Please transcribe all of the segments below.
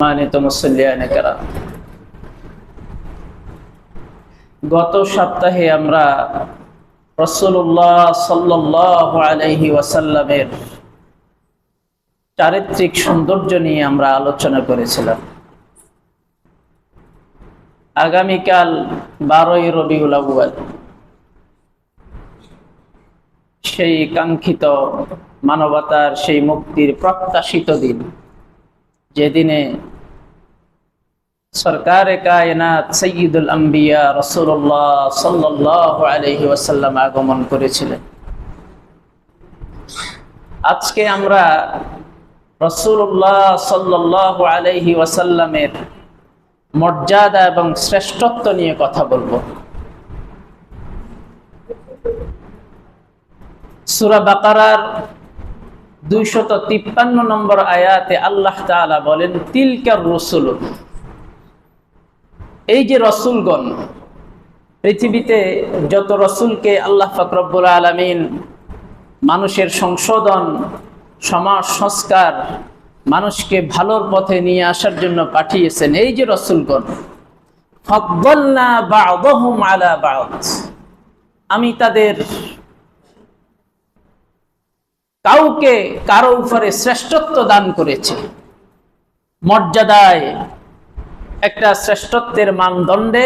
সম্মানিত মুসল্লিয়ানে কেরাম, গত সপ্তাহে আমরা রাসূলুল্লাহ সাল্লাল্লাহু আলাইহি ওয়াসাল্লামের চারিত্রিক সৌন্দর্য নিয়ে আমরা আলোচনা করেছিলাম। আগামীকাল 12ই রবিউল আউয়াল, সেই কাঙ্ক্ষিত মানবতার সেই মুক্তির প্রত্যাশিত দিন, যেদিনে সরকারে কায়নাত সাইয়্যিদুল আম্বিয়া রাসূলুল্লাহ সাল্লাল্লাহু আলাইহি ওয়াসাল্লাম আগমন করেছিলেন। আজকে আমরা রাসূলুল্লাহ সাল্লাল্লাহু আলাইহি ওয়াসাল্লামের মর্যাদা এবং শ্রেষ্ঠত্ব নিয়ে কথা বলবো। সূরা বাকারার 253 নম্বর আয়াতে আল্লাহ তাআলা বলেন, তিলকার রসুল, এই যে রসুলগণ, পৃথিবীতে যত রসুলকে আল্লাহ পাক রব্বুল আলামিন মানুষের সংশোধন, সমাজ সংস্কার, মানুষকে ভালোর পথে নিয়ে আসার জন্য পাঠিয়েছেন, এই যে রসুলগণ, ফাদ্দালনা বা'দাহুম আলা বা'দ, আমি তাদের কাউকে কারো উপরে শ্রেষ্ঠত্ব দান করেছে, মর্যাদায় একটা শ্রেষ্ঠত্বের মানদণ্ডে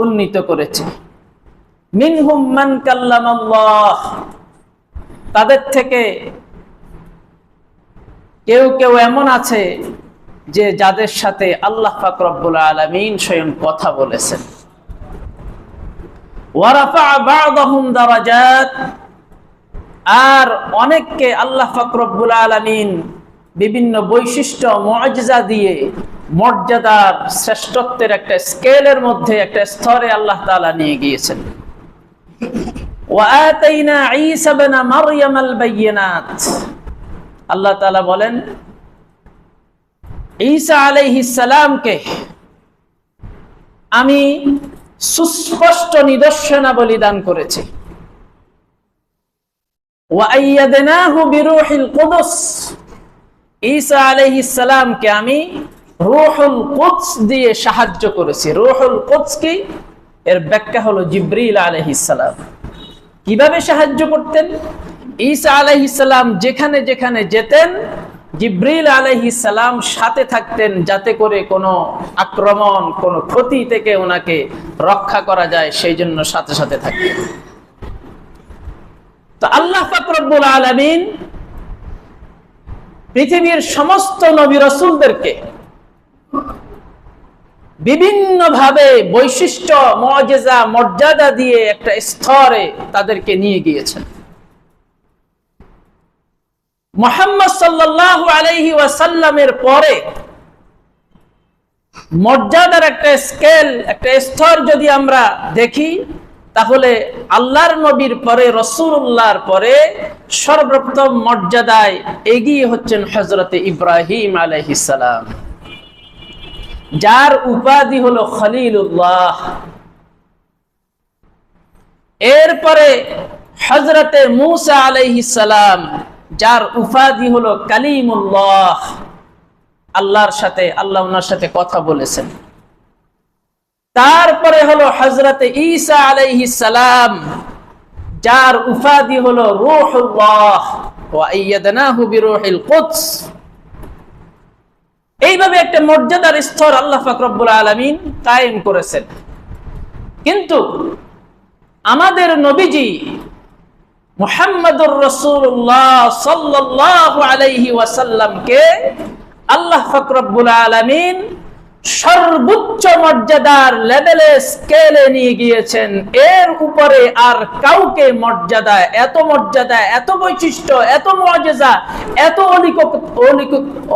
উন্নীত করেছে। মিনহুম মান কাল্লামাল্লাহ, তাদের থেকে কেউ কেউ এমন আছে যে যাদের সাথে আল্লাহ পাক রব্বুল আলামিন স্বয়ং কথা বলেছেন। ওয়া রাফা'a বা'দাহুম দারাজাত, আর অনেককে আল্লাহ পাক রব্বুল আলামিন বিভিন্ন বৈশিষ্ট্য মুআজিজা দিয়ে মর্যাদার শ্রেষ্ঠত্বের একটা স্কেলের মধ্যে, একটা স্তরে আল্লাহ তাআলা নিয়ে গিয়েছেন। ওয়া আতাইনা ঈসা ইবনে মারইয়াম আল বাইয়িনাত, আল্লাহ তাআলা বলেন, ঈসা আলাইহিস সালামকে আমি সুস্পষ্ট নিদর্শনাবলী দান করেছি। ওয়া আইয়াদনাহু বিরূহিল কুদস, ঈসা আলাইহিস সালামকে আমি রূহুল কুদস দিয়ে সাহায্য করেছি। রূহুল কুদস কি? এর ব্যাখ্যা হলো জিবরিল আলাইহিস সালাম। কিভাবে সাহায্য করতেন? ঈসা আলাইহিস সালাম যেখানে যেখানে যেতেন, জিবরিল আলাইহিস সালাম সাথে থাকতেন, যাতে করে কোনো আক্রমণ, কোনো ক্ষতি থেকে ওনাকে রক্ষা করা যায়, সেই জন্য সাথে সাথে থাকতেন। তো আল্লাহ পাক রব্বুল আলামিন পৃথিবীর সমস্ত নবী রাসূলদেরকে বিভিন্ন ভাবে বৈশিষ্ট্য, মুআজিজা, মর্যাদা দিয়ে একটা স্তরে তাদেরকে নিয়ে গিয়েছেন। মুহাম্মদ সাল্লাল্লাহু আলাইহি ওয়াসাল্লামের পরে মর্যাদার একটা স্কেল, একটা স্তর যদি আমরা দেখি, তাহলে আল্লাহর নবীর পরে, রাসূলুল্লাহর পরে সর্বপ্রথম মর্যাদায় এগিয়ে হচ্ছেন হযরতে ইব্রাহিম আলাইহিস সালাম, যার উপাধি হলো খলিলুল্লাহ। এরপরে হযরতে মূসা আলাইহিস সালাম, যার উপাধি হলো কালিমুল্লাহ, আল্লাহর সাথে, আল্লাহ ওনার সাথে কথা বলেছেন। তারপরে হলো হযরতে ঈসা আলাইহিস সালাম, যার উপাধি হলো রূহুল্লাহ, ওয়া আইয়াদনাহু বিরূহিল কুদস। এইভাবে একটা মর্যাদার স্তর আল্লাহ পাক রব্বুল আলামিন কায়েম করেছেন। কিন্তু আমাদের নবীজি মুহাম্মদুর রাসূলুল্লাহ সাল্লাল্লাহু আলাইহি ওয়াসাল্লামকে আল্লাহ পাক রব্বুল আলামিন সর্বোচ্চ মর্যাদার লেভেলে, স্কেলে নিয়ে গিয়েছেন। এর উপরে আর কাউকে মর্যাদা, এত বৈশিষ্ট্য, এত মুআজিজা, এত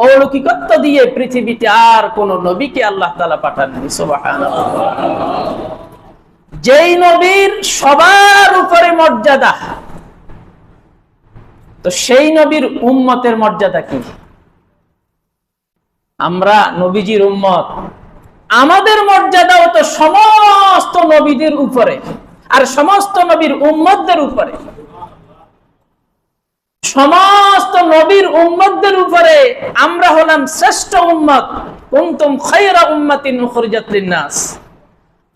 অলৌকিকত্ব দিয়ে পৃথিবীতে আর কোন নবীকে আল্লাহ তাআলা পাঠাননি। সুবহানাল্লাহ। যেই নবীর সবার উপরে মর্যাদা, তো সেই নবীর উম্মতের মর্যাদা কি? আমরা নবীজির উম্মত, আমাদের মর্যাদাও তো সমস্ত নবীদের উপরে আর সমস্ত নবীর উম্মতদের উপরে। সমস্ত নবীর উম্মতদের উপরে আমরা হলাম শ্রেষ্ঠ উম্মত, কুনতুম খায়রা উম্মাতিন উখরিজাত লিন-নাস।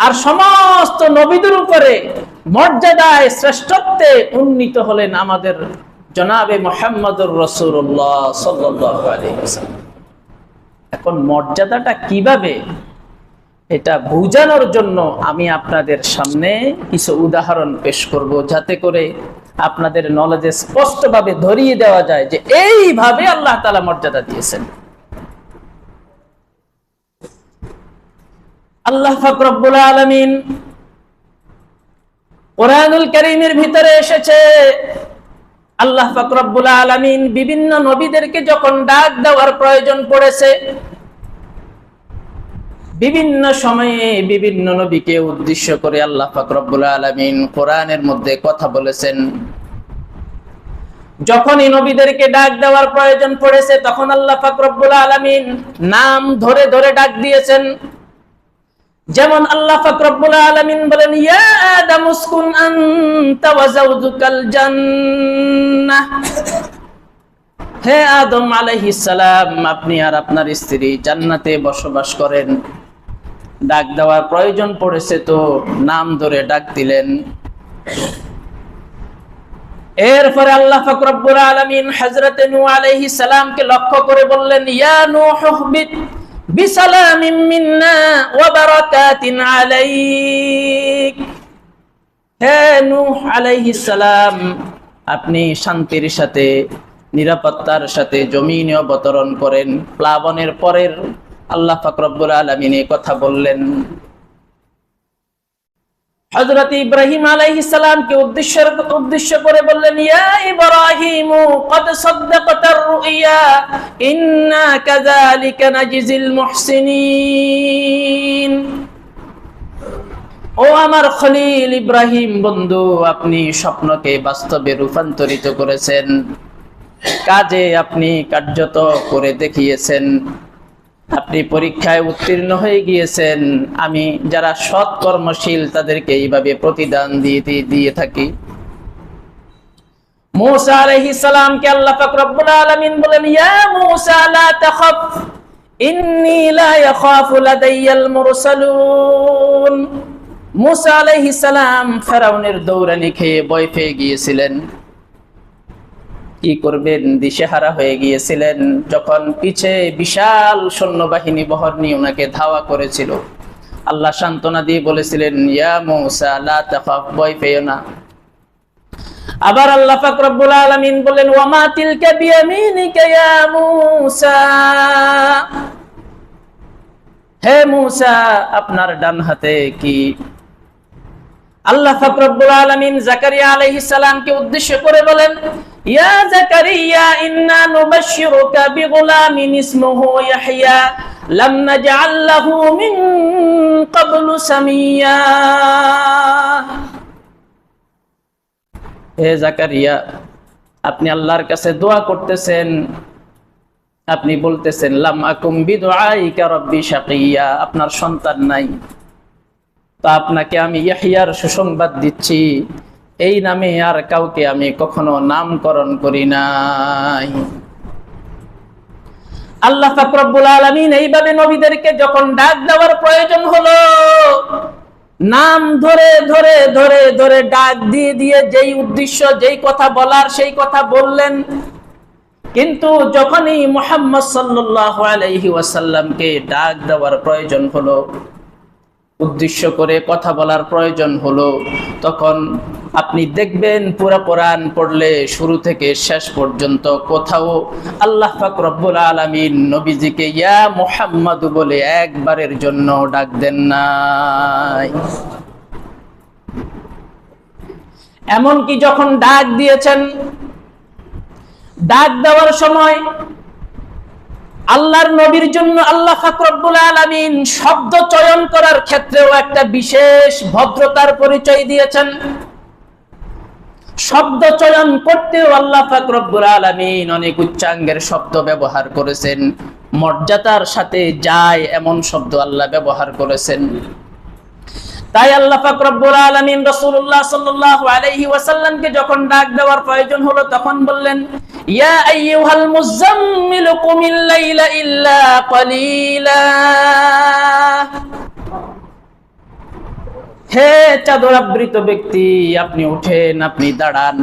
আর সমস্ত নবীদের উপরে মর্যাদায় শ্রেষ্ঠত্বে উন্নীত হলেন আমাদের জনাবে মুহাম্মদুর রাসূলুল্লাহ সাল্লাল্লাহু আলাইহি ওয়াসাল্লাম। এখন মর্যাদাটা কিভাবে, এটা বোঝানোর জন্য আমি আপনাদের সামনে কিছু উদাহরণ পেশ করব, যাতে করে আপনাদের নলেজে স্পষ্টভাবে ধরিয়ে দেওয়া যায় যে এইভাবে আল্লাহ তাআলা মর্যাদা দিয়েছেন। আল্লাহ পাক রব্বুল আলামিন কোরআনুল কারীমের ভিতরে এসেছে, আল্লাহ পাক রব্বুল আলামিন বিভিন্ন নবীদেরকে যখন ডাক দেওয়ার প্রয়োজন পড়েছে, বিভিন্ন সময়ে বিভিন্ন নবীকে উদ্দেশ্য করে আল্লাহ পাক রব্বুল আলামিন কোরআনের মধ্যে কথা বলেছেন। যখনই নবীদেরকে ডাক দেওয়ার প্রয়োজন পড়েছে, তখন আল্লাহ পাক রব্বুল আলামিন নাম ধরে ধরে ডাক দিয়েছেন। যেমন আল্লাহ পাক রব্বুল আলামিন বলেন, ইয়া আদম উসকুন আনতা ওয়া যাওজুকাল জান্নাহ, হে আদম আলাইহিস সালাম, আপনি আর আপনার স্ত্রী জান্নাতে বসবাস করেন। ডাক দেওয়ার প্রয়োজন পড়েছে তো নাম ধরে ডাক দিলেন। এরপরে আল্লাহ পাক রব্বুল আলামিন হযরত নূহ আলাইহিস সালামকে লক্ষ্য করে বললেন, ইয়া নূহ উহবিত বিসালামিন মিন্না ওয়া বারাকাতিন আলাইক, হে নূহ আলাইহিস সালাম, আপনি শান্তির সাথে নিরাপত্তার সাথে জমিনে অবতরণ করেন। প্লাবনের পরের আল্লাহ পাক রব্বুল আলামিন এই কথা বললেন। হযরত ইব্রাহিম আলাইহিস সালামকে উদ্দেশ্য করে বললেন, ইয়া ইব্রাহিম ক্বাদ সাদ্দাকতার রুইয়া ইন্না কাযালিকা নাজিজিল মুহসিনিন, ও আমার খলিল ইব্রাহিম বন্ধু, আপনি স্বপ্নকে বাস্তবে রূপান্তরিত করেছেন, কাজে আপনি কার্যত করে দেখিয়েছেন, আপনি পরীক্ষায় উত্তীর্ণ হয়ে গিয়েছেন। আমি যারা সৎ কর্মশীল তাদেরকে এইভাবে প্রতিদান দিয়ে থাকি। মূসা আলাইহিস সালামকে আল্লাহ পাক রব্বুল আলামিন বলেন, ইয়া মূসা লা তাখাফ ইন্নী লা ইয়াখাফু লাদাইয়াল মুরসালুন। মূসা আলাইহিস সালাম ফেরাউনের দৌড়ানি খেয়ে ভয় পেয়ে গিয়েছিলেন, কি করবেন দিশেহারা হয়ে গিয়েছিলেন। যখন পিছে বিশাল সৈন্যবাহিনী বহর নিয়ে ওনাকে ধাওয়া করেছিল, আল্লাহ সান্ত্বনা দিয়ে বলেছিলেন, ইয়া মূসা লা তাখাফ, ভয় পেও না। আবার আল্লাহ পাক রব্বুল আলামিন বলেন, ওয়া মা তিলকা বিয়ামিনিকা ইয়া মূসা, হে মূসা আপনার ডান হাতে কি? আল্লাহ পাক রব্বুল আলামিন জাকারিয়া আলাইহিস সালামকে উদ্দেশ্য করে বলেন, ইয়া জাকারিয়া ইন্না নুবাশশিরুকা বিগুলামিন ইসমুহু ইয়াহইয়া লাম নাজআল লাহু মিন ক্বাবলু সামিয়্যা, হে জাকারিয়া আপনি আল্লাহর কাছে দোয়া করতেছেন, আপনি বলতেছেন লাম আকুম বিদুআইকা রাব্বি শাকিয়্যা, আপনার সন্তান নাই, তা আপনাকে আমি ইয়াহইয়ার সুসংবাদ দিচ্ছি, এই নামে আর কাউকে আমি কখনো নামকরণ করি নাই। আল্লাহ পাক রব্বুল আলামিন এইভাবে নবীদেরকে যখন ডাক দেওয়ার প্রয়োজন হলো, নাম ধরে ধরে ধরে ধরে ডাক দিয়ে দিয়ে যেই উদ্দেশ্য, যেই কথা বলার সেই কথা বললেন। কিন্তু যখনই মুহাম্মদ সাল্লাল্লাহু আলাইহি ওয়াসাল্লামকে ডাক দেওয়ার প্রয়োজন হলো, উদ্দেশ্য করে কথা বলার প্রয়োজন হলো, তখন আপনি দেখবেন পুরা কোরআন পড়লে শুরু থেকে শেষ পর্যন্ত কোথাও আল্লাহ পাক রব্বুল আলামিন নবীজিকে ইয়া মুহাম্মদ বলে একবারের জন্য ডাক দেন নাই। এমনকি যখন ডাক দিয়েছেন, ডাক দেওয়ার সময় আল্লাহর নবীর জন্য আল্লাহ পাক রব্বুল আলামিন শব্দ চয়ন করার ক্ষেত্রেও একটা বিশেষ ভদ্রতার পরিচয় দিয়েছেন। শব্দ চয়ন করতেও আল্লাহ পাক রব্বুল আলামিন অনেক উচ্চাঙ্গের শব্দ ব্যবহার করেছেন, মর্যাদার সাথে যায় এমন শব্দ আল্লাহ ব্যবহার করেছেন। তাই আল্লাহ পাক রব্বুল আলামিন রাসূলুল্লাহ সাল্লাল্লাহু আলাইহি ওয়াসাল্লামকে যখন ডাক দেওয়ার প্রয়োজন হলো তখন বললেন, ইয়া আইয়ুহাল মুযাম্মিল কুমিল লাইলা ইল্লা ক্বালিলা। হে চাদরাবৃত ব্যক্তি, আপনি উঠেন, আপনি দাঁড়ান।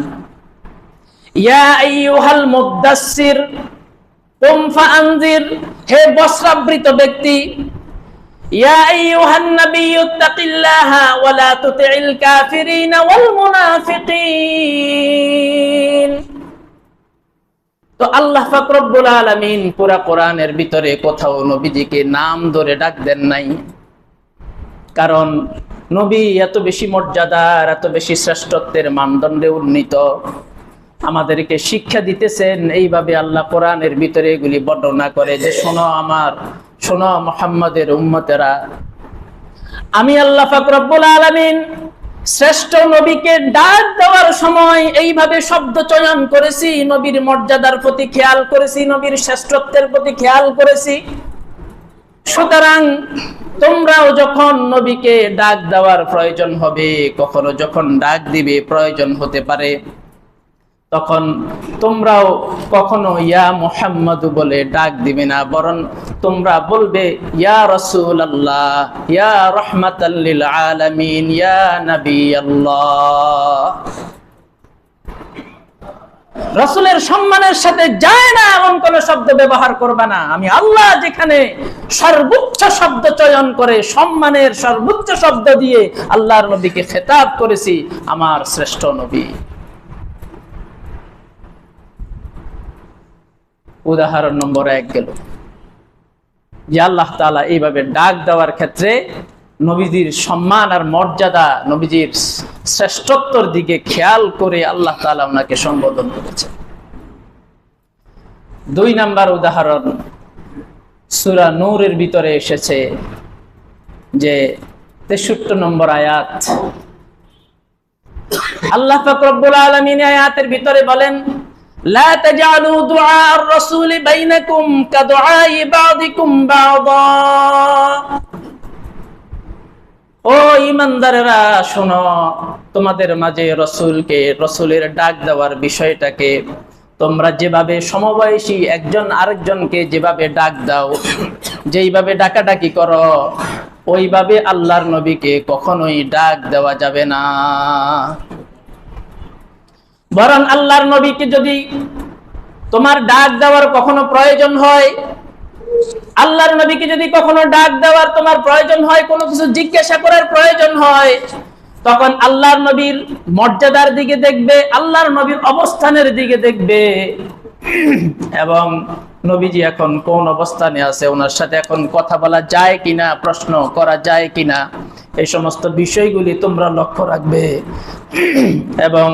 ইয়া আইয়ুহাল মুদ্দাসসির কুম ফাআনজির। হে বস্ত্রাবৃত ব্যক্তি, ইয়া আইয়ুহান নাবিয়্যু তাকিল্লাহা ওয়া লা তুতি'ল কাফিরিনা ওয়াল মুনাফিকিন। তো আল্লাহ পাক রব্বুল আলামিন পুরা কোরআনের ভিতরে কোথাও নবীজিকে নাম ধরে ডাক দেন নাই, কারণ নবী এত বেশি মর্যাদার, এত বেশি শ্রেষ্ঠত্বের মানদণ্ডে উন্নীত, আমাদেরকে শিক্ষা দিতেছেন এইভাবে আল্লাহ কোরআনের ভিতরে এগুলি বর্ণনা করে যে শোনো মুহাম্মাদের উম্মতেরা, আমি আল্লাহ পাক রব্বুল আলামিন শ্রেষ্ঠ নবীকে ডাক দেওয়ার সময় এইভাবে শব্দ চয়ন করেছি, নবীর মর্যাদার প্রতি খেয়াল করেছি, নবীর শ্রেষ্ঠত্বের প্রতি খেয়াল করেছি। সুতরাং তোমরাও যখন নবীকে ডাক দেওয়ার প্রয়োজন হবে, কখনো যখন ডাক দিবে প্রয়োজন হতে পারে, তখন তোমরাও কখনো ইয়া মুহাম্মাদু বলে ডাক দিবে না, বরং তোমরা বলবে ইয়া রাসূলুল্লাহ, ইয়া রাহমাতাল লিল আলামিন, ইয়া নবিয়াল্লাহ। রাসূলের সম্মানের সাথে যায় না এমন কোন শব্দ ব্যবহার করবে না। আমি আল্লাহ যেখানে সর্বোচ্চ শব্দ চয়ন করে সম্মানের সর্বোচ্চ শব্দ দিয়ে আল্লাহর নবীকে খেতাব করেছি, আমার শ্রেষ্ঠ নবী। উদাহরণ নম্বর 1 গেল যে আল্লাহ তাআলা এইভাবে ডাক দেওয়ার ক্ষেত্রে নবীজির সম্মান আর মর্যাদা, নবীজির শ্রেষ্ঠত্বর দিকে খেয়াল করে আল্লাহ তাআলা ওনাকে সম্বোধন করেছেন। 2 নাম্বার উদাহরণ সূরা নূরের ভিতরে এসেছে যে 63 নম্বর আয়াত। আল্লাহ পাক রব্বুল আলামিন আয়াতের ভিতরে বলেন, লা তাজআলু দুআ আর-রাসূল বাইনাকুম কাদুআই বাযিকুম বাযা। ও ঈমানদারেরা শোনো, তোমাদের মাঝে রাসূলের ডাক দেওয়ার বিষয়টাকে তোমরা যেভাবে সমবয়সী একজন আরেকজনকে যেভাবে ডাক দাও, যেইভাবে ডাকাডাকি করো, ওইভাবে আল্লাহর নবীকে কখনোই ডাক দেওয়া যাবে না। বরং আল্লাহর নবীকে যদি তোমার ডাক দেওয়ার কখনো প্রয়োজন হয়, আল্লাহর নবীকে যদি কখনো ডাক দেওয়ার তোমার প্রয়োজন হয়, কোনো কিছু জিজ্ঞাসা করার প্রয়োজন হয়, তখন আল্লাহর নবীর মর্যাদার দিকে দেখবে, আল্লাহর নবীর অবস্থানের দিকে দেখবে, এবং নবীজি এখন কোন অবস্থানে আছে, ওনার সাথে এখন কথা বলা যায় কিনা, প্রশ্ন করা যায় কিনা, এই সমস্ত বিষয়গুলি তোমরা লক্ষ্য রাখবে। এবং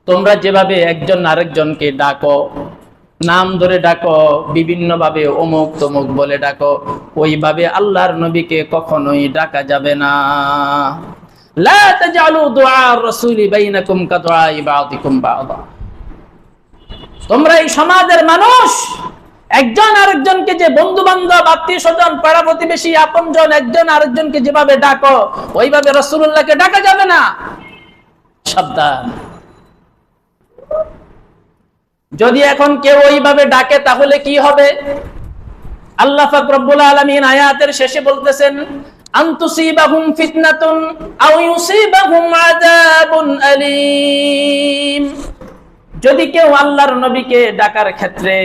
তোমরা যেভাবে একজন আরেকজনকে ডাকো, নাম ধরে ডাকো, বিভিন্ন ভাবে অমুক তমুক বলে ডাকো, ওইভাবে আল্লাহর নবীকে কখনোই ডাকা যাবে না। লা তাজআলু দুআ আর-রাসূলি বাইনাকুম কাদুআই বাযিকুম বাযা। তোমরা এই সমাজের মানুষ একজন আরেকজনকে যে বন্ধু বান্ধব, আত্মীয় স্বজন, পাড়া প্রতিবেশী, আপনজন, একজন আরেকজনকে যেভাবে ডাকো, ওইভাবে রাসূলুল্লাহকে ডাকা যাবে না। সাবধান। যদি এখন কেউ ওইভাবে ডাকে তাহলে কি হবে? আল্লাহ পাক রব্বুল আলামিন আয়াতের শেষে বলতেছেন, আনতুসিবাহুম ফিতনাতুন আও ইউসিবাহুম আযাবুন আলীম। যদি কেউ আল্লাহর নবীকে ডাকার ক্ষেত্রে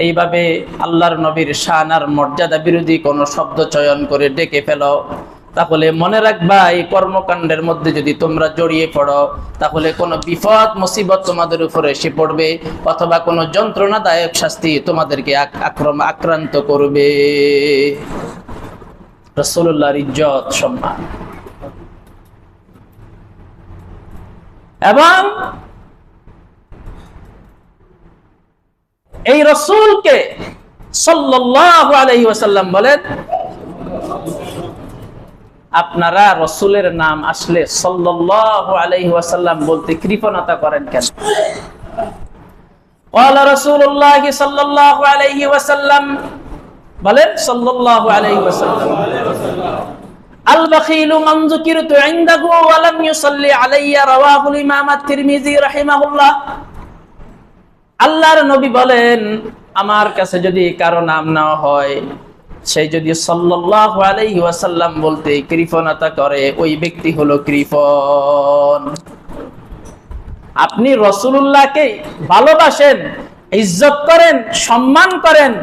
এইভাবে আল্লাহর নবীর শান আর মর্যাদা বিরোধী কোন শব্দ চয়ন করে ডেকে ফেলো, তাহলে মনে রাখবা এই কর্মকাণ্ডের মধ্যে যদি তোমরা জড়িয়ে পড়ো, তাহলে কোনো বিপদ মুসিবত তোমাদের উপরে এসে পড়বে, অথবা কোনো যন্ত্রণাদায়ক শাস্তি তোমাদেরকে আক্রান্ত করবে। রাসূলুল্লাহর ইজ্জত সম্মান এবং এই রাসূলকে সাল্লাল্লাহু আলাইহি ওয়াসাল্লাম বলেন, আপনারা রাসূলের নাম আসলে সাল্লাল্লাহু আলাইহি ওয়াসাল্লাম বলতে কৃপণতা করেন কেন? ক্বালা রাসূলুল্লাহ সাল্লাল্লাহু আলাইহি ওয়াসাল্লাম, বলেন সাল্লাল্লাহু আলাইহি ওয়াসাল্লাম, আল বাখিলু মান যুকিরতু ইনদাহু ওয়া লাম ইউসাল্লি আলাইয়া, রাওয়াহুল ইমাম আত-তিরমিজি রাহিমাহুল্লাহ। আল্লাহর নবী বলেন, আমার কাছে যদি কারো নাম নেওয়া হয়, সেই যদি সাল্লাল্লাহু আলাইহি ওয়াসাল্লাম বলতে কৃপণতা করে, ওই ব্যক্তি হলো কৃপণ। আপনি রাসূলুল্লাহকে ভালোবাসেন, ইজ্জত করেন, সম্মান করেন,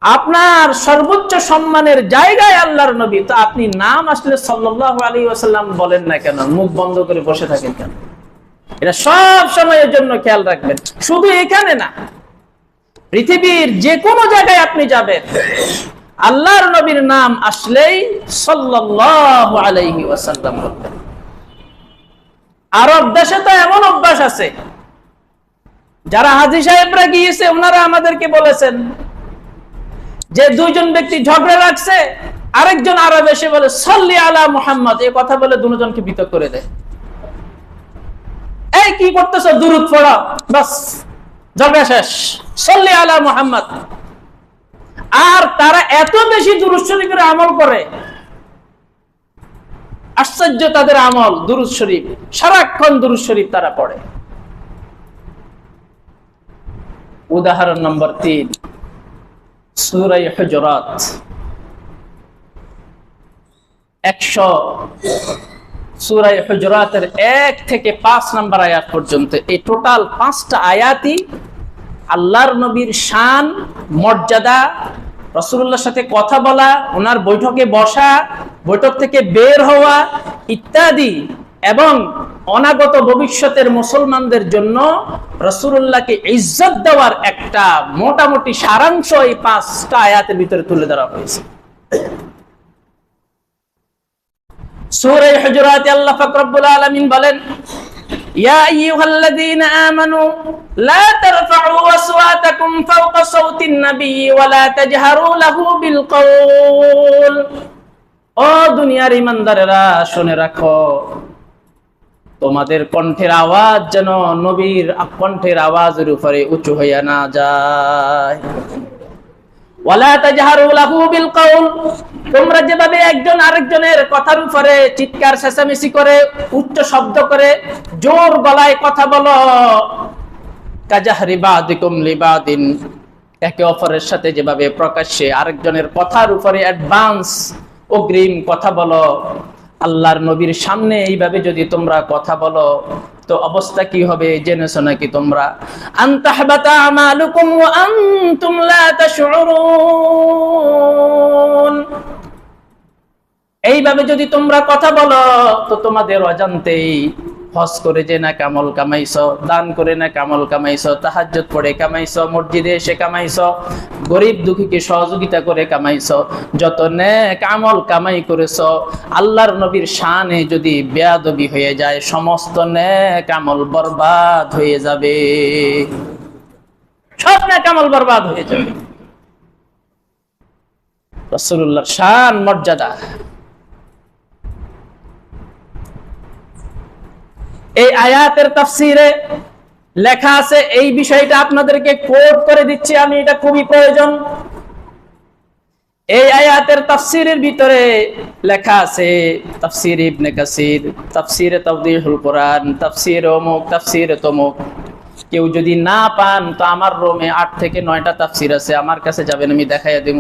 আপনার সর্বোচ্চ সম্মানের জায়গায় আল্লাহর নবী, তো আপনি নাম আসলে সাল্লাল্লাহু আলাইহি ওয়াসাল্লাম বলেন না কেন? মুখ বন্ধ করে বসে থাকেন কেন? এটা সব সময়ের জন্য খেয়াল রাখবেন, শুধু এখানে না, পৃথিবীর যে কোনো জায়গায় আপনি যাবেন, আল্লাহর নবীর নাম আসলেই সাল্লাল্লাহু আলাইহি ওয়াসাল্লাম বলবেন। আরব দেশে তো এমন অভ্যাস আছে, যারা হাজী সাহেবরা গিয়েছে ওনারা আমাদেরকে বলেছেন যে দুইজন ব্যক্তি ঝগড়া লাগছে, আরেকজন আরব এসে বলে সাল্লি আলা মুহাম্মদ, এই কথা বলে দুজনকে বিতর্ক করে দেয়। এই কি করতেছ, দুরূদ পড়ো, বাস ঝগড়া শেষ, সাল্লি আলা মুহাম্মদ। আর তারা এত বেশি দুরূদ শরীফের আমল করে, আশ্চর্য তাদের আমল, দুরূদ শরীফ, সারাক্ষণ দুরূদ শরীফ তারা পড়ে। উদাহরণ নম্বর 3, সূরা হুজুরাত 100, সূরা হুজুরাতের 1 থেকে 5 নম্বর আয়াত পর্যন্ত, এই টোটাল 5টা আয়াতই আল্লাহর নবীর শান, মর্যাদা, রাসূলুল্লাহর সাথে কথা বলা, ওনার বৈঠকে বসা, বৈঠক থেকে বের হওয়া ইত্যাদি, এবং অনাগত ভবিষ্যতের মুসলমানদের জন্য রাসূলুল্লাহকে ইজ্জত দেওয়ার একটা মোটামুটি সারাংশ এই 5টা আয়াতের ভিতরে তুলে ধরা হয়েছে। সূরা হুজুরাতে আল্লাহ পাক রব্বুল আলামিন বলেন, ইয়া আইয়ুহাল্লাযীনা আমানু লা তারফা'উ আসওয়াতাকুম ফাওকা সাওতিন নাবিয়্যি ওয়া লা তাজহারু লাহু বিল কওল। ও দুনিয়ার ঈমানদারেরা, শুনে রাখো, তোমাদের কণ্ঠের আওয়াজ যেন নবীর কণ্ঠের আওয়াজের উপরে উঁচু হইয়া না যায়। ওয়ালা তাজহারু লাহু বিল কওল, তোমরা যেভাবে একজন আরেকজনের কথার উপরে চিৎকার চেঁচামেচি করে, উচ্চ শব্দ করে, জোর গলায় কথা বলো, কাজাহরি বাদিকুম লিবাদিন, একে অপরের সাথে যেভাবে প্রকাশ্যে আরেকজনের কথার উপরে অ্যাডভান্স অগ্রিম কথা বলো, আল্লাহর নবীর সামনে এইভাবে যদি তোমরা কথা বলো, তো অবস্থা কি হবে জেনেছো নাকি তোমরা? আনতাহবাতা আমালুকুম ওয়া আনতুম লা তাশউরুন, এইভাবে যদি তোমরা কথা বলো, তো তোমাদের অজান্তেই হজ করে যে না কামল কামাইছো, দান করে না কামল কামাইছো, তাহাজ্জুদ পড়ে কামাইছো, মসজিদে এসে কামাইছো, গরিব দুঃখীকে সহযোগিতা করে কামাইছো, যত নেক আমল কামাই করেছো, আল্লাহর নবীর শানে যদি বেয়াদবি হয়ে যায়, সমস্ত নেক আমল বরবাদ হয়ে যাবে, সব নেক আমল বরবাদ হয়ে যাবে। রাসূলুল্লাহর শান, মর্যাদা, এই আয়াতের তাফসীরে লেখা আছে, এই বিষয়টা আপনাদেরকে কোট করে দিচ্ছি আমি, এটা খুবই প্রয়োজন। এই আয়াতের তাফসীরের ভিতরে লেখা আছে, তাফসীর ইবনে কাসির, তাফসীরে তাওদীহুল কোরআন, তাফসীরে অমুক, তাফসীরে তমুক। কেউ যদি না পান, তো আমার রুমে 8 থেকে 9টা তাফসীর আছে, আমার কাছে যাবেন, আমি দেখাইয়া দেব।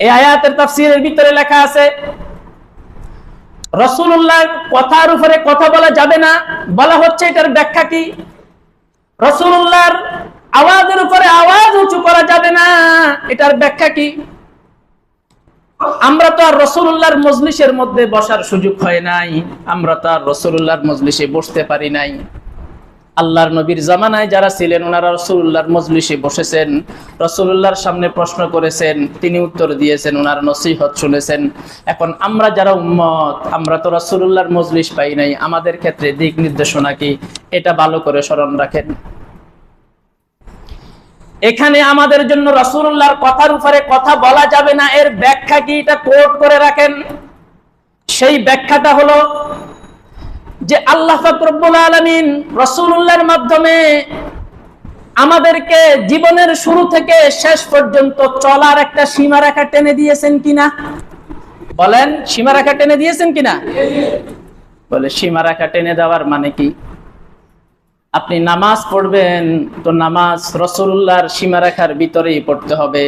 এই আয়াতের তাফসীরের ভিতরে লেখা আছে, রাসূলুল্লাহর কথার উপরে কথা বলা যাবে না, বলা হচ্ছে এটার ব্যাখ্যা কি? রাসূলুল্লাহর আওয়াজের উপরে আওয়াজ উঁচু করা যাবে না, এটার ব্যাখ্যা কি? আমরা তো আর রাসূলুল্লাহর মজলিসের মধ্যে বসার সুযোগ হয় নাই, আমরা তো আর রাসূলুল্লাহর মজলিসে বসতে পারি নাই। আল্লাহর নবীর জামানায় যারা ছিলেন, ওনারা রাসূলুল্লাহর মজলিসে বসেছেন, রাসূলুল্লাহর সামনে প্রশ্ন করেছেন, তিনি উত্তর দিয়েছেন, ওনার নসিহত শুনেছেন। এখন আমরা যারা উম্মত, আমরা তো রাসূলুল্লাহর মজলিস পাই নাই, আমাদের ক্ষেত্রে দিক নির্দেশনা কি, এটা ভালো করে স্মরণ রাখেন। এখানে আমাদের জন্য রাসূলুল্লাহর কথার উপরে কথা বলা যাবে না, এর ব্যাখ্যা কি, এটা কোট করে রাখেন। সেই ব্যাখ্যাটা হলো যে আল্লাহ পাক রব্বুল আলামিন রাসূলুল্লাহর মাধ্যমে আমাদেরকে জীবনের শুরু থেকে শেষ পর্যন্ত চলার একটা সীমারেখা টেনে দিয়েছেন কিনা? বলেন, সীমারেখা টেনে দিয়েছেন কিনা? বলে সীমারেখা টেনে দেওয়ার মানে কি? আপনি নামাজ পড়বেন তো নামাজ রাসূলুল্লাহর সীমারেখার ভিতরেই পড়তে হবে,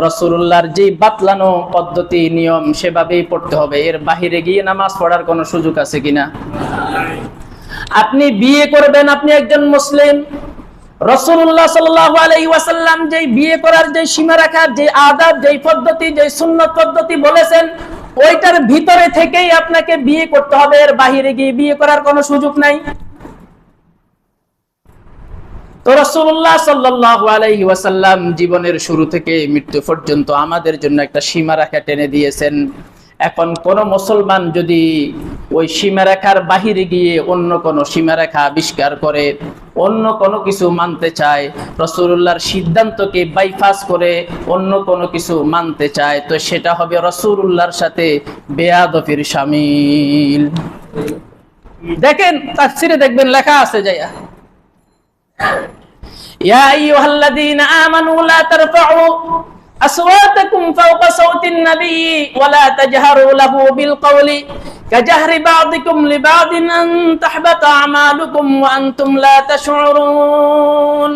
রাসূলুল্লাহর যে বাতলানো পদ্ধতি নিয়ম সেভাবেই পড়তে হবে। এর বাহিরে গিয়ে নামাজ পড়ার কোনো সুযোগ আছে কিনা? আপনি বিয়ে করবেন, আপনি একজন মুসলিম, রাসূলুল্লাহ সাল্লাল্লাহু আলাইহি ওয়াসাল্লাম যে বিয়ে করার যে সীমারেখার যে আদাব, যে পদ্ধতি, যে সুন্নাত পদ্ধতি বলেছেন ওইটার ভিতরে থেকেই আপনাকে বিয়ে করতে হবে। এর বাহিরে গিয়ে বিয়ে করার কোনো সুযোগ নাই। তো রাসূলুল্লাহ সাল্লাল্লাহু আলাইহি ওয়াসাল্লাম জীবনের শুরু থেকে মৃত্যু পর্যন্ত আমাদের জন্য একটা সীমারেখা টেনে দিয়েছেন। এখন কোন মুসলমান যদি ওই সীমারেখার বাহিরে গিয়ে অন্য কোন সীমারেখা আবিষ্কার করে, অন্য কোনো কিছু মানতে চায়, রাসূলুল্লাহর সিদ্ধান্তকে বাইপাস করে অন্য কোনো কিছু মানতে চায়, তো সেটা হবে রাসূলুল্লাহর সাথে বেয়াদবির শামিল। দেখেন তাফসীরে দেখবেন লেখা আছে যায়া, ইয়া আইয়ুহাল্লাযীনা আমানু লা তারফাউ আসওয়াতাকুম ফাওকা সাওতিন নবী ওয়া লা তাজহারু লাহু বিল কওলি কাজহরি বা'দিকুম লিবা'দিন আন তাহবাতা আমালুকুম ওয়া আনতুম লা তাশউরুন।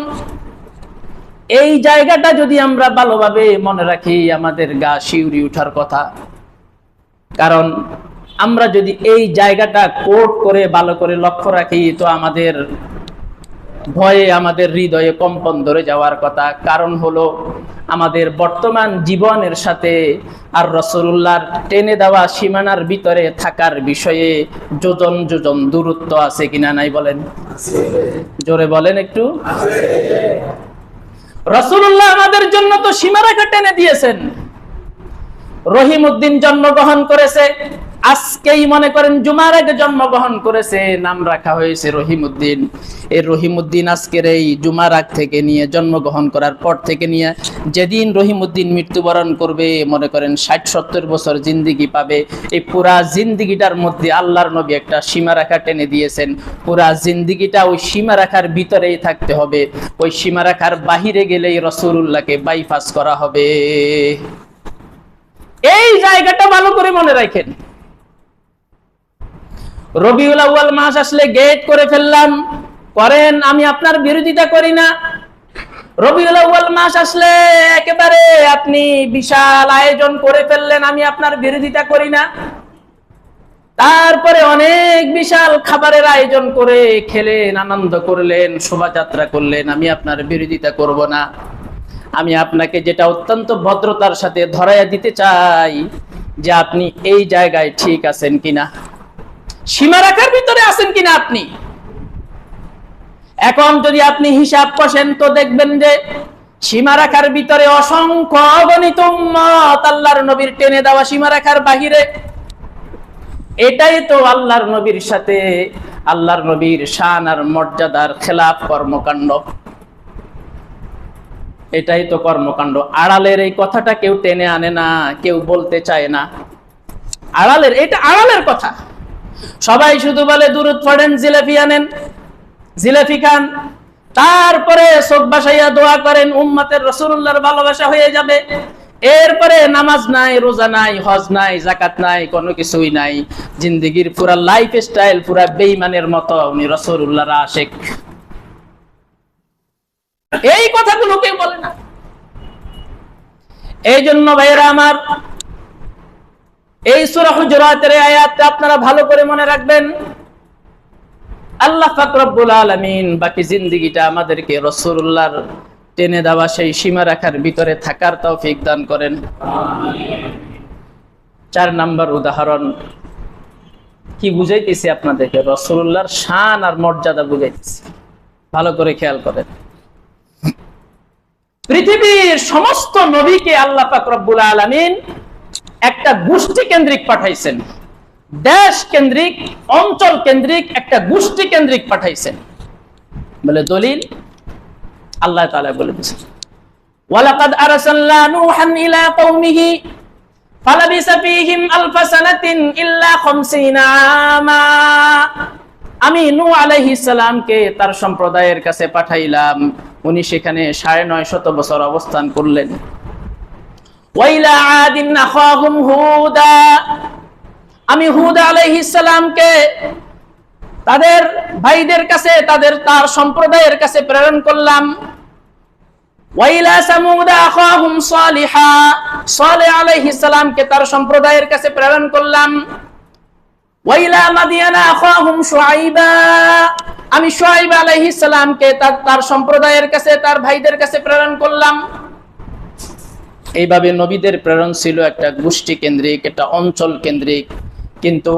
এই জায়গাটা যদি আমরা ভালোভাবে মনে রাখি আমাদের গা শিউরি ওঠার কথা। কারণ আমরা যদি এই জায়গাটা কোট করে ভালো করে লক্ষ্য রাখি তো আমাদের ভয়ে আমাদের হৃদয়ে কম্পন ধরে যাওয়ার কথা। কারণ হলো আমাদের বর্তমান জীবনের সাথে আর রাসূলুল্লাহর টেনে দেওয়া সীমানার ভিতরে থাকার বিষয়ে যোজন যোজন দূরত্ব আছে কিনা নাই বলেন? জোরে বলেন একটু। রাসূলুল্লাহ আমাদের জন্য তো সীমারেখা টেনে দিয়েছেন। রহিমউদ্দিন জন্মগ্রহণ করেছে, আজকেই মনে করেন জুমার আগে জন্মগ্রহণ করেছে, নাম রাখা হয়েছে রহিমউদ্দিন। এই রহিমউদ্দিন আজকের এই জুমার আগ থেকে নিয়ে জন্মগ্রহণ করার পর থেকে নিয়ে যেদিন রহিমউদ্দিন মৃত্যুবরণ করবে, মনে করেন ৬০-৭০ বছর জিন্দিগি পাবে। এই পুরা জিন্দিগিটার মধ্যে আল্লাহর নবী একটা সীমারেখা টেনে দিয়েছেন। পুরা জিন্দিগিটা ওই সীমারেখার ভিতরেই থাকতে হবে, ওই সীমারেখার বাহিরে গেলেই রাসূলুল্লাহকে বাইপাস করা হবে। এই জায়গাটা ভালো করে মনে রাখেন। রবিউল আউয়াল মাস আসলে গেট করে ফেললাম, করেন, আমি আপনার বিরোধিতা করি না। রবিউল আউয়াল মাস আসলে একেবারে আপনি বিশাল আয়োজন করে ফেললেন, আমি আপনার বিরোধিতা করি না। তারপরে অনেক বিশাল খাবারের আয়োজন করে খেলেন, আনন্দ করলেন, শোভাযাত্রা করলেন, আমি আপনার বিরোধিতা করব না। আমি আপনাকে যেটা অত্যন্ত ভদ্রতার সাথে ধরাইয়া দিতে চাই যে আপনি এই জায়গায় ঠিক আছেন কিনা, সীমারেখার ভিতরে আছেন কিনা আপনি। এখন যদি আপনি হিসাব কষেন তো দেখবেন যে সীমারেখার ভিতরে অসংখ্য অগণিত উম্মত আল্লাহর নবীর টেনে দেওয়া সীমারেখার বাহিরে। এটাই তো আল্লাহর নবীর সাথে আল্লাহর নবীর শান আর মর্যাদার খেলাফ কর্মকাণ্ড। এটাই তো কর্মকাণ্ড। আড়ালের এই কথাটা কেউ টেনে আনে না, কেউ বলতে চায় না। আড়ালের, এটা আড়ালের কথা। সবাই শুধু বলে দুরূদ পড়েন, জিলাপি আনেন, জিলাপি খান, তারপরে চোখ বাসাইয়া দোয়া করেন উম্মতের রাসূলুল্লাহর ভালোবাসা হয়ে যাবে। এরপরে নামাজ নাই, রোজা নাই, হজ নাই, যাকাত নাই, কোনো কিছুই নাই। জিন্দেগির পুরা লাইফ স্টাইল পুরা বেঈমানের মতো উনি রাসূলুল্লাহর আশিক। এই কথাগুলো কেউ বলে না। এই জন্য ভাইয়েরা আমার, এই সূরা হুজুরাতের আয়াতটা আপনারা ভালো করে মনে রাখবেন। আল্লাহ পাক রব্বুল আলামিন বাকি জিন্দেগিটা আমাদেরকে রাসূলুল্লাহর টেনে দেওয়া সেই সীমারেখার ভিতরে থাকার তৌফিক দান করেন। ৪ নাম্বার উদাহরণ কি বুঝাইতেছি আপনাদেরকে, রাসূলুল্লাহর শান আর মর্যাদা বুঝাইতেছি, ভালো করে খেয়াল করেন। পৃথিবীর সমস্ত নবীকে আল্লাহ পাক রব্বুল আলামিন একটা গোষ্ঠী কেন্দ্রিক পাঠাইছেন, দেশ কেন্দ্রিক, অঞ্চল কেন্দ্রিক, একটা গোষ্ঠী কেন্দ্রিক পাঠাইছেন। বলে দলিল আল্লাহ তাআলা বলে দিয়েছেন, ওয়ালাকাদ আরসালনা নূহান ইলা কওমিহি ফালাবিসা ফীহিম আলফা সানাতিন ইল্লা 50 আমা। আমি নূহ আলাইহিস সালামকে তার সম্প্রদায়ের কাছে পাঠাইলাম, উনি সেখানে 950 বছর অবস্থান করলেন। ওয়াইলা আদিন আখাহুম হুদা, আমি হুদ আলাইহিস সালামকে তাদের ভাইদের কাছে তার সম্প্রদায়ের কাছে প্রেরণ করলাম। ওয়াইলা সামুদ আখাহুম সালিহা, সালেহ আলাইহিস সালামকে তার সম্প্রদায়ের কাছে প্রেরণ করলাম। ওয়াইলা মাদিয়ানা আখাহুম শুআইবা, আমি শুআইব আলাইহিস সালামকে তার সম্প্রদায়ের কাছে তার ভাইদের কাছে প্রেরণ করলাম। এইভাবে নবীদের প্রেরণ ছিল একটা গোষ্ঠী কেন্দ্রিক, একটা অঞ্চল কেন্দ্রিক। কিন্তু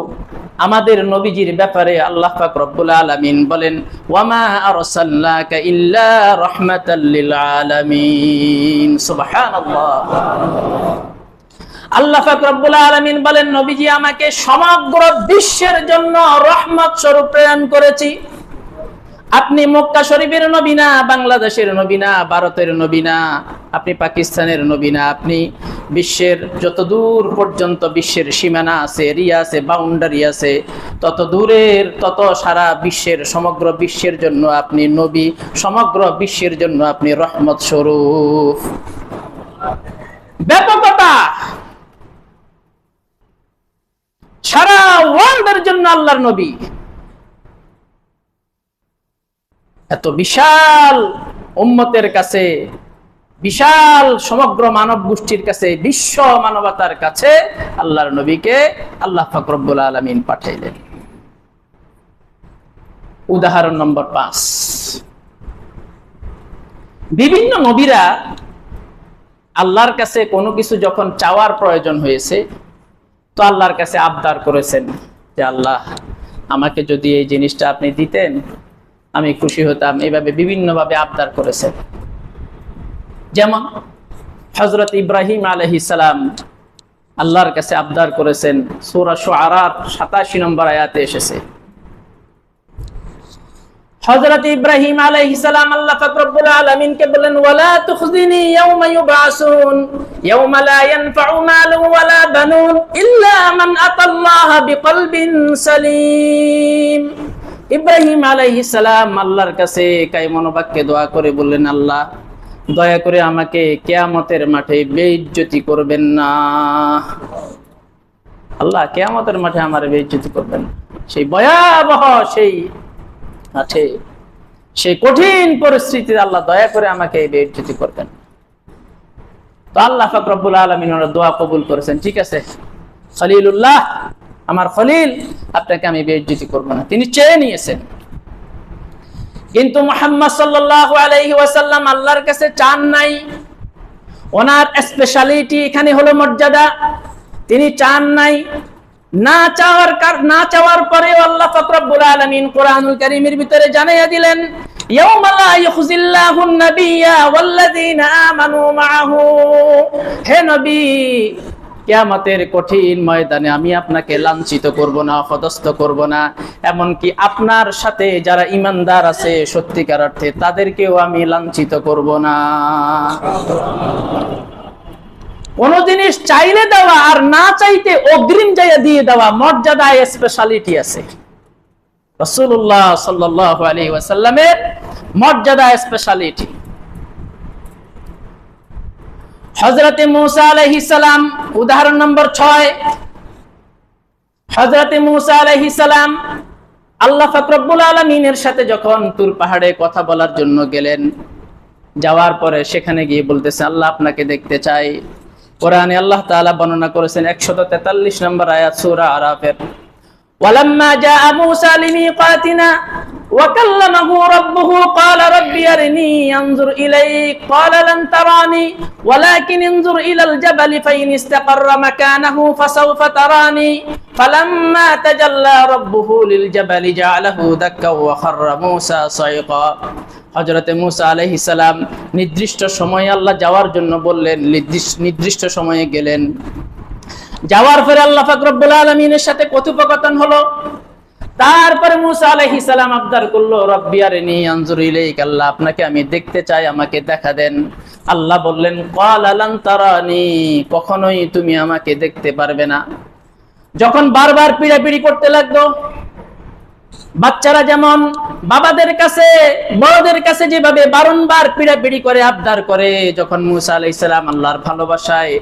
আমাদের নবীজির ব্যাপারে আল্লাহ পাক রব্বুল আলামিন বলেন, ওয়ামা আরসালনাকা ইল্লা রাহমাতাল লিল আলামিন। সুবহানাল্লাহ। আল্লাহ পাক রব্বুল আলামিন বলেন, নবীজি আমাকে সমগ্র বিশ্বের জন্য রহমত স্বরূপ প্রেরণ করেছি। আপনি মক্কা শরীফের নবী না, বাংলাদেশের নবী না, ভারতের নবী না, আপনি পাকিস্তানের নবী না, আপনি বিশ্বের যত দূর পর্যন্ত বিশ্বের সীমানা আছে, এরিয়া আছে, বাউন্ডারি আছে, তত দূরের তত সারা বিশ্বের সমগ্র বিশ্বের জন্য আপনি নবী, সমগ্র বিশ্বের জন্য আপনি রহমত স্বরূপ। ব্যাপকতা, সারা ওয়ার্ল্ডের জন্য আল্লাহর নবী। এত বিশাল উম্মতের কাছে, বিশাল সমগ্র মানব গোষ্ঠীর কাছে, বিশ্ব মানবতার কাছে আল্লাহর নবীকে আল্লাহ পাক রব্বুল আলামিন পাঠাইলেন। উদাহরণ নম্বর 5, বিভিন্ন নবীরা আল্লাহর কাছে কোনো কিছু যখন চাওয়ার প্রয়োজন হয়েছে, তো আল্লাহর কাছে আবদার করেছেন যে আল্লাহ, আমাকে যদি এই জিনিসটা আপনি দিতেন আমি খুশি হতাম। এইভাবে বিভিন্নভাবে আবদার করেছেন। যেমন হযরত ইব্রাহিম আলাইহিস সালাম আল্লাহর কাছে আবদার করেছেন, সূরা শুআরার 87 নম্বর আয়াতে এসেছে। হযরত ইব্রাহিম আলাইহিস সালাম আল্লাহ পাক রব্বুল আলামিনকে বলেন, ওয়ালা তুখজিনি ইয়াওমা ইউবআসুন ইয়াওমা লা ইয়ানফাউ মালুন ওয়ালা বানুন ইল্লা মান আতাল্লাহা বিকলবিন সালিম। ইব্রাহিম আলাইহিস সালাম আল্লাহর কাছে কায়মনোবাক্যে দোয়া করে বললেন, আল্লাহ দয়া করে আমাকে কিয়ামতের মাঠে বেইজ্জতি করবেন না। আল্লাহ কিয়ামতের মাঠে আমার বেইজ্জতি করবেন। সেই ভয়াবহ সেই মাঠে, সেই কঠিন পরিস্থিতিতে আল্লাহ দয়া করে আমাকে বেইজ্জতি করবেন। তো আল্লাহ পাক রব্বুল আলামিন ওনার দোয়া কবুল করেছেন। ঠিক আছে খলিলুল্লাহ, আমার খলিল, আপনাকে আমি বেইজ্জতি করব না, তিনি চেয়ে নিয়েছেন। কিন্তু মুহাম্মদ সাল্লাল্লাহু আলাইহি ওয়াসাল্লাম আল্লাহর কাছে চান নাই। ওনার স্পেশালিটি এখানে হলো মর্যাদা, তিনি চান নাই। না চাওয়ার পরেও আল্লাহ পাক রব্বুল আলামিন কোরআনুল কারীমের ভিতরে জানাইয়া দিলেন, ইয়াওমা লা ইউখজিল্লাহুন নাবিয়্যা ওয়াল্লাযীনা আমানু মাআহু। হে নবী, কিয়ামতের কঠিন ময়দানে আমি আপনাকে লাঞ্ছিত করব না, অপদস্থ করব না, এমনকি আপনার সাথে যারা ঈমানদার আছে সত্যিকার অর্থে তাদেরকেও আমি লাঞ্ছিত করব না। কোন জিনিস চাইলে দেওয়া আর না চাইতে অগ্রিম যাইয়া দিয়ে দেওয়া, মর্যাদায় স্পেশালিটি আছে। রাসূলুল্লাহ সাল্লাল্লাহু আলাইহি ওয়াসাল্লামের মর্যাদায় স্পেশালিটি। হযরতে মূসা আলাইহিস সালাম, উদাহরণ নম্বর 6, হযরতে মূসা আলাইহিস সালাম আল্লাহ পাক রব্বুল আলামিনের সাথে যখন তুর পাহাড়ে কথা বলার জন্য গেলেন, যাওয়ার পরে সেখানে গিয়ে বলতেছে, আল্লাহ আপনাকে দেখতে চাই। কোরআনে আল্লাহ তাআলা বর্ণনা করেছেন 143 নম্বর আয়াত সূরা আরাফের, ওয়ালাম্মা জাআ মূসা লিমিকাতিনা ওয়া কাল্লামাহু রাব্বুহু ক্বালা রাব্বি আরিনি আনজুর ইলাইক ক্বালা লান তারানি ওয়ালাকিন ইনজুর ইলাল জাবালি ফাইন ইসতাকাররা মাকানাহু ফাসাওফা তারানি ফালাম্মা তাজাল্লা রাব্বুহু লিল জাবালি জাআলাহু দাক্কাও ওয়া খাররা মূসা সাইকা। হযরতে মূসা আলাইহিস সালাম নির্দিষ্ট সময়ে আল্লাহ যাওয়ার জন্য বললেন, নির্দিষ্ট সময়ে গেলেন। যাওয়ার পরে আল্লাহ পাক রব্বুল আলামিনের সাথে কথোপকথন হলো। তারপরে মূসা আলাইহিস সালাম আবদার করলো, রব্বি আরিনি আনজুর ইলাইক, আল্লাহ আপনাকে আমি দেখতে চাই, আমাকে দেখা দেন। আল্লাহ বললেন, ক্বালা লান তারানি, কখনোই তুমি আমাকে দেখতে পারবে না। যখন বারবার পিড়াপিড়ি করতে লাগলো, বাচ্চারা যেমন বাবাদের কাছে বড়দের কাছে যেভাবে বারংবার পিড়াপিড়ি করে আবদার করে, যখন মুসা আলাইহিস সালাম আল্লাহর ভালোবাসায়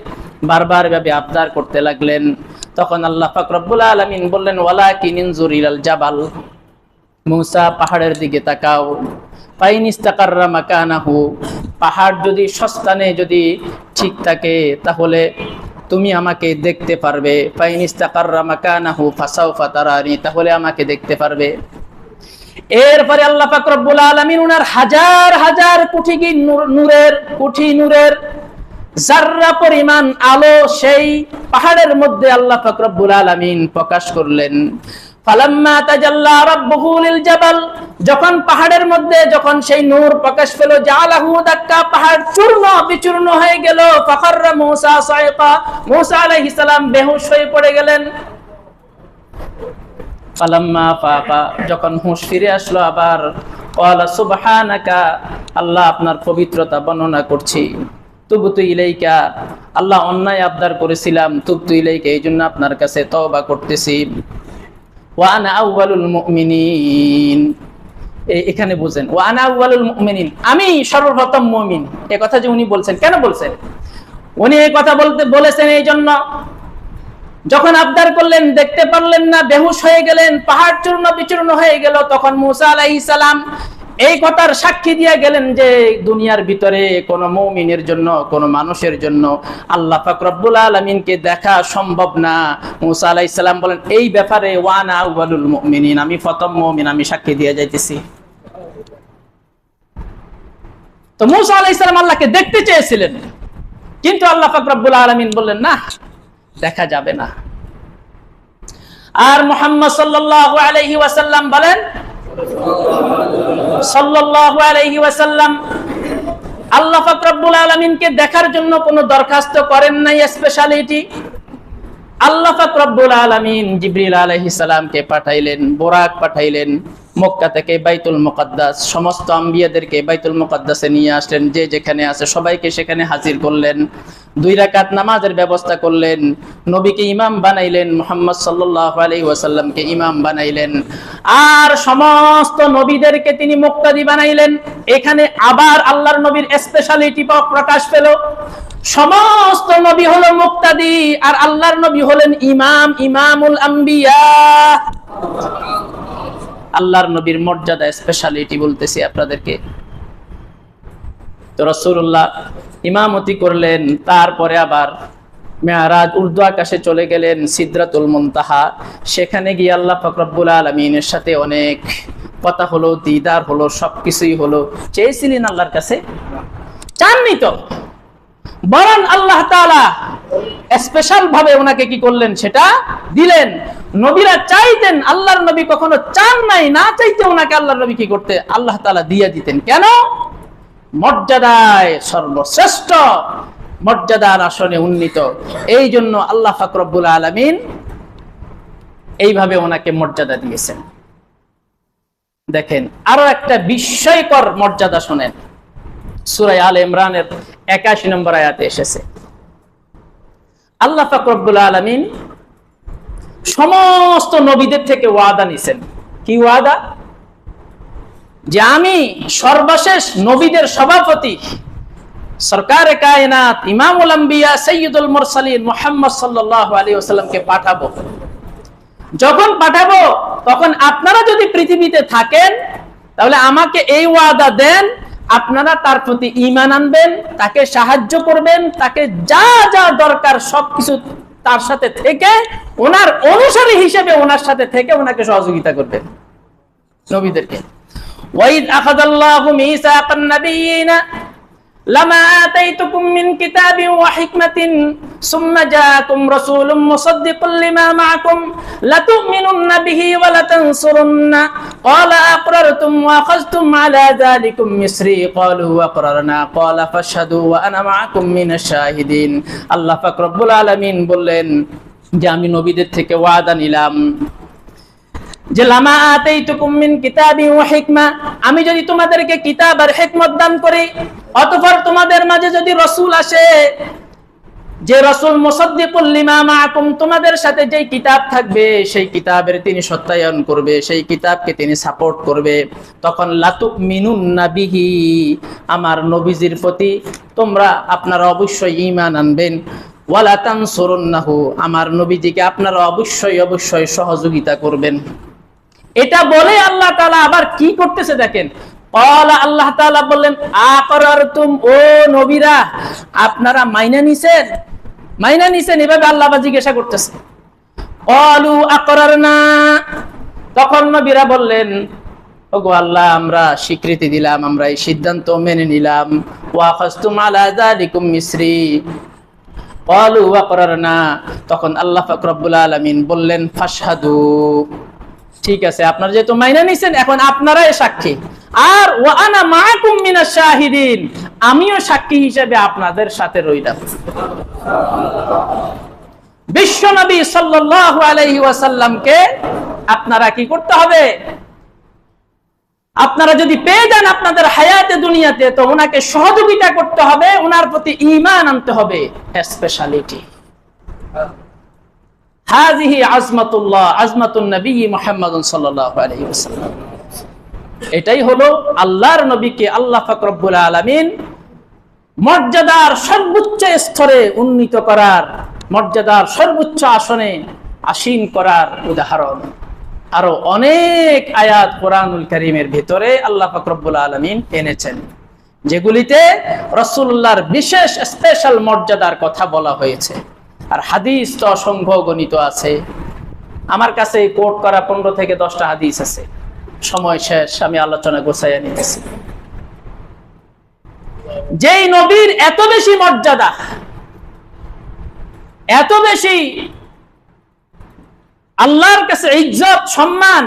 বারবার ভাবে আবদার করতে লাগলেন, তখন আল্লাহ পাক রব্বুল আলামিন বললেন ওয়ালাকিন ইনজুর ইলাল জাবাল, মুসা পাহাড়ের দিকে তাকাও, ফাইন ইস্তাকাররা মাকানাহু, পাহাড় যদি সস্তানে যদি ঠিক থাকে তাহলে তুমি আমাকে দেখতে পারবে, ফাইন ইস্তাকাররা মাকানাহু ফাসাউফা তারানি, তাহলে আমাকে দেখতে পারবে। এরপরে আল্লাহ পাক রব্বুল আলামিন উনার হাজার হাজার কোটি নূরের জাররা পরিমাণ আলো সেই পাহাড়ের মধ্যে আল্লাহ পাক রব্বুল আলামিন প্রকাশ করলেন। ফালাম্মা তাজাল্লা রাব্বুহু লিল জাবাল, যখন পাহাড়ের মধ্যে যখন সেই নূর প্রকাশ পেল, জালাহু দাক্কা, পাহাড় চূর্ণ বিচূর্ণ হয়ে গেল। ফাখাররা মূসা সাইকা, মূসা আলাইহিস সালাম বেহুশ হয়ে পড়ে গেলেন। ফালাম্মা ফাকা, যখন হুঁশ ফিরে আসলো আবার, ক্বালা সুবহানাকা, আল্লাহ আপনার পবিত্রতা বর্ণনা করছি। তুবতু ইলাইকা, আল্লাহ অন্যায় আবদার করেছিলাম, তুবতু ইলাইকা, এইজন্য আপনার কাছে তওবা করতেছি। ওয়া আনা আউয়ালুল মুমিনিন, এখানে বুঝেন, ওয়া আনা আউয়ালুল মুমিনিন, আমি সর্বপ্রথম মুমিন। এই কথা যে উনি বলছেন, কেন বলছেন? উনি এই কথা বলেছেন এই জন্য, যখন আবদার করলেন দেখতে পারলেন না, বেহুশ হয়ে গেলেন, পাহাড় চূর্ণ বিচূর্ণ হয়ে গেল, তখন মূসা আলাইহিস সালাম এই কথার সাক্ষী দিয়ে গেলেন যে দুনিয়ার ভিতরে কোন মুমিনের জন্য, কোন মানুষের জন্য আল্লাহ পাক রব্বুল আলামিনকে দেখা সম্ভব না। মূসা আলাইহিস সালাম বলেন এই ব্যাপারে ওয়ানা আউয়ালুল মুমিনিন, আমি প্রথম মুমিন, আমি সাক্ষী দিয়ে যাইতেছি। তো মূসা আলাইহিস সালাম আল্লাহকে দেখতে চেয়েছিলেন, কিন্তু আল্লাহ পাক রব্বুল আলামিন বললেন না, দেখা যাবে না। আর মুহাম্মদ সাল্লাল্লাহু আলাইহি ওয়াসাল্লাম বলেন, সাল্লাল্লাহু আলাইহি ওয়াসাল্লাম আল্লাহ পাক রব্বুল আলামিনকে দেখার জন্য কোনো দরখাস্ত করেন নাই স্পেশালিটি। আল্লাহ পাক রব্বুল আলামিন জিবরিল আলাইহিস সালামকে পাঠাইলেন, বোরাক পাঠাইলেন, মক্কা থেকে বাইতুল মুকাদ্দাস, সমস্ত আম্বিয়াদেরকে বাইতুল মুকাদ্দাসে নিয়ে আসলেন, যে যেখানে আছে সবাইকে সেখানে হাজির করলেন, 2 রাকাত নামাজের ব্যবস্থা করলেন, নবীকে ইমাম বানাইলেন, মুহাম্মদ সাল্লাল্লাহু আলাইহি ওয়াসাল্লামকে ইমাম বানাইলেন, আর সমস্ত নবীদেরকে তিনি মুক্তাদি বানাইলেন। এখানে আবার আল্লাহর নবীর স্পেশালিটি প্রকাশ পেল, সমস্ত নবী হলো মুক্তাদি আর আল্লাহর নবী হলেন ইমাম, ইমামুল আম্বিয়া। আল্লাহর নবীর মর্যাদা স্পেশালিটি বলতেছি আপনাদেরকে। তো রাসূলুল্লাহ ইমামতি করলেন, তারপরে আবার মেরাজ উর্দু আকাশে চলে গেলেন, সিদরাতুল মুনতাহা, সেখানে গিয়ে আল্লাহ পাক রব্বুল আলামিনের সাথে অনেক কথা হলো, দিদার হলো, সবকিছুই হলো। চেয়েছিলেন আল্লাহর কাছে? চাননি তো, বরং আল্লাহ তাআলা স্পেশাল ভাবে ওনাকে কি করলেন, সেটা দিলেন। নবীরা চাইতেন, আল্লাহর নবী কখনো চান নাই, না চাইতে ওনাকে আল্লাহর নবী কি করতে, আল্লাহ তাআলা দিয়ে দিতেন। কেন? মর্যাদায় সর্বশ্রেষ্ঠ, মর্যাদার আসনে উন্নীত, এই জন্য আল্লাহ পাক রব্বুল আলামিন এইভাবে ওনাকে মর্যাদা দিয়েছেন। দেখেন আরো একটা বিস্ময়কর মর্যাদা শোনেন, সূরা আলে ইমরানের 81 নম্বর আয়াতে এসেছে। আল্লাহ পাক রব্বুল আলামিন সমস্ত নবীদের থেকে ওয়াদা নিছেন। কি ওয়াদা? যে আমি সর্বশেষ নবীদের সভাপতি, সরকারে কায়নাত, ইমামুল আম্বিয়া, সাইয়্যিদুল মুরসালিন মুহাম্মদ সাল্লাল্লাহু আলাইহি ওয়াসাল্লামকে পাঠাবো। যখন পাঠাবো তখন আপনারা যদি পৃথিবীতে থাকেন তাহলে আমাকে এই ওয়াদা দেন, আপনারা তার প্রতি ঈমান আনবেন, তাকে সাহায্য করবেন, তাকে যা যা দরকার সবকিছু তার সাথে থেকে, ওনার অনুসারী হিসেবে ওনার সাথে থেকে ওনাকে সহযোগিতা করবেন নবীদেরকে। ওয়াইদ আখাযাল্লাহু মিসাকান নাবিয়িনা লামা আতাইতুকুম মিন কিতাবিন ওয়া হিকমাতিন সুম্মা জাআকুম রাসূলুম মুসাদ্দিকুল লিমা মাআকুম লাতু'মিনুন্না বিহি ওয়া লাতানসুরুন্না ক্বালা আকরারতুম ওয়া আখাযতুম আলা যালিকুম মিসরি ক্বালু আকরারনা ক্বালা ফাশহাদু ওয়া আনা মাআকুম মিনাশ শাহিদিন। আল্লাহ পাক রব্বুল আলামিন বললেন যে আমি নবীদের থেকে ওয়াদা নিলাম যে লামা আতাইতুকুম মিন কিতাবিন ওয়া হিকমা, আমি যদি তোমাদেরকে কিতাব আর হিকমত দান করি, অতঃপর তোমাদের মাঝে যদি রাসূল আসে যে রাসূল মুসাদ্দিকুল লিমা মাআকুম, তোমাদের সাথে যেই কিতাব থাকবে সেই কিতাবের তিনি সত্যায়ন করবে, সেই কিতাবকে তিনি সাপোর্ট করবে। তখন লাতুমিনুন্না বিহি, আমার নবীজির প্রতি তোমরা আপনারা অবশ্যই ঈমান আনবেন। ওয়ালা তানসুরুন্নাহু, আমার নবীজিকে আপনারা অবশ্যই অবশ্যই সহযোগিতা করবেন। এটা বলে আল্লাহ তাআলা আবার কি করতেছে দেখেন। আল্লাহ তাআলা বললেন, আকরারতুম, ও নবীরা আপনারা মাইনা নিছেন? মাইনা নিছেন? এভাবে আল্লাহ জিজ্ঞাসা করতেছে। ক্বালু আকরারনা, তখন নবীরা বললেন, ওগো আল্লাহ আমরা স্বীকৃতি দিলাম, আমরা এই সিদ্ধান্ত মেনে নিলাম। ওয়া আখাযতুম আলা যালিকুম মিসরি, ক্বালু আকরারনা, তখন আল্লাহ পাক রব্বুল আলামিন বললেন, ফাশহাদু, ঠিক আছে আপনারা যেহেতু মাইনা নিছেন এখন আপনারাই সাক্ষী। আর ওয়া আনা মাআকুম মিনাশ শাহিদিন, আমিও সাক্ষী হিসেবে আপনাদের সাথে রইলাম। বিশ্ব নবী সাল্লাল্লাহু আলাইহি ওয়াসাল্লামকে আপনারা কি করতে হবে? আপনারা যদি পেয়ে যান আপনাদের হায়াতে দুনিয়াতে, তো ওনাকে সহযোগিতা করতে হবে, ওনার প্রতি ঈমান আনতে হবে। স্পেশালিটি হাযিহি আজমাতুল্লাহ, আজমাতুন নবী মুহাম্মদ সাল্লাল্লাহু আলাইহি ওয়াসাল্লাম। এটাই হলো আল্লাহর নবীকে আল্লাহ পাক রব্বুল আলামিন মর্যাদার সর্বোচ্চ স্তরে উন্নীত করার, মর্যাদার সর্বোচ্চ আসনে আসীন করার উদাহরণ। আরো অনেক আয়াত কোরআনুল কারীমের ভিতরে আল্লাহ পাক রব্বুল আলামিন এনেছেন, যেগুলিতে রাসূলুল্লাহর বিশেষ স্পেশাল মর্যাদার কথা বলা হয়েছে। আর হাদিস তো অসংখ্য গণিত আছে। আমার কাছে কোট করা 15 থেকে 10টা হাদিস আছে। সময় শেষ, আমি আলোচনা গোছাইয়া নিতেছি। যেই নবীর এত বেশি মর্যাদা, এত বেশি আল্লাহর কাছে ইজ্জত সম্মান,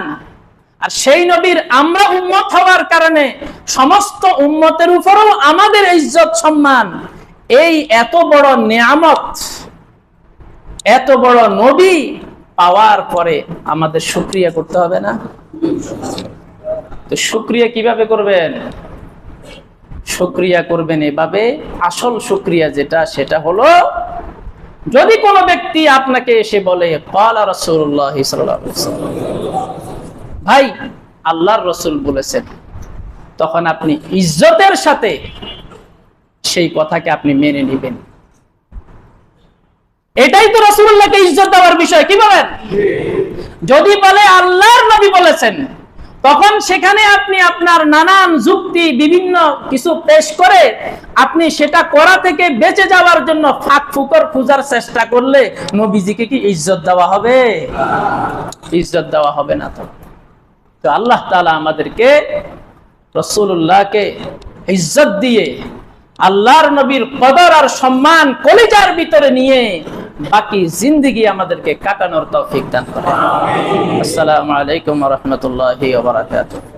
আর সেই নবীর আমরা উম্মত হওয়ার কারণে সমস্ত উম্মতের উপরও আমাদের ইজ্জত সম্মান, এই এত বড় নিয়ামত, এত বড় নবী পাওয়ার পরে আমাদের শুকরিয়া করতে হবে না? তো শুকরিয়া কিভাবে করবেন? শুকরিয়া করবেন এভাবে, আসল শুকরিয়া যেটা সেটা হলো, যদি কোনো ব্যক্তি আপনাকে এসে বলে ক্বালা রাসূলুল্লাহ সাল্লাল্লাহু আলাইহি ওয়াসাল্লাম, ভাই আল্লাহর রাসূল বলেছেন, তখন আপনি ইজ্জতের সাথে সেই কথাকে আপনি মেনে নেবেন। এটাই তো রাসূলুল্লাহকে ইজ্জত দেওয়ার বিষয়। কি বলেন? যদি বলে আল্লাহর নবী বলেছেন, তখন সেখানে আপনি আপনার নানান যুক্তি বিভিন্ন কিছু পেশ করে আপনি সেটা করা থেকে বেঁচে যাওয়ার জন্য ফাঁক ফুকর খোঁজার চেষ্টা করলে নবীজিকে কি ইজ্জত দেওয়া হবে? ইজ্জত দেওয়া হবে না। তো আল্লাহ তাআলা আমাদেরকে রাসূলুল্লাহকে ইজ্জত দিয়ে আল্লাহর নবীর কদর আর সম্মান কলিজার ভিতরে নিয়ে বাকি জিন্দেগি আমাদেরকে কাটানোর তৌফিক দান করেন। আসসালামু আলাইকুম ওয়া রাহমাতুল্লাহি ওয়া বারাকাতুহু।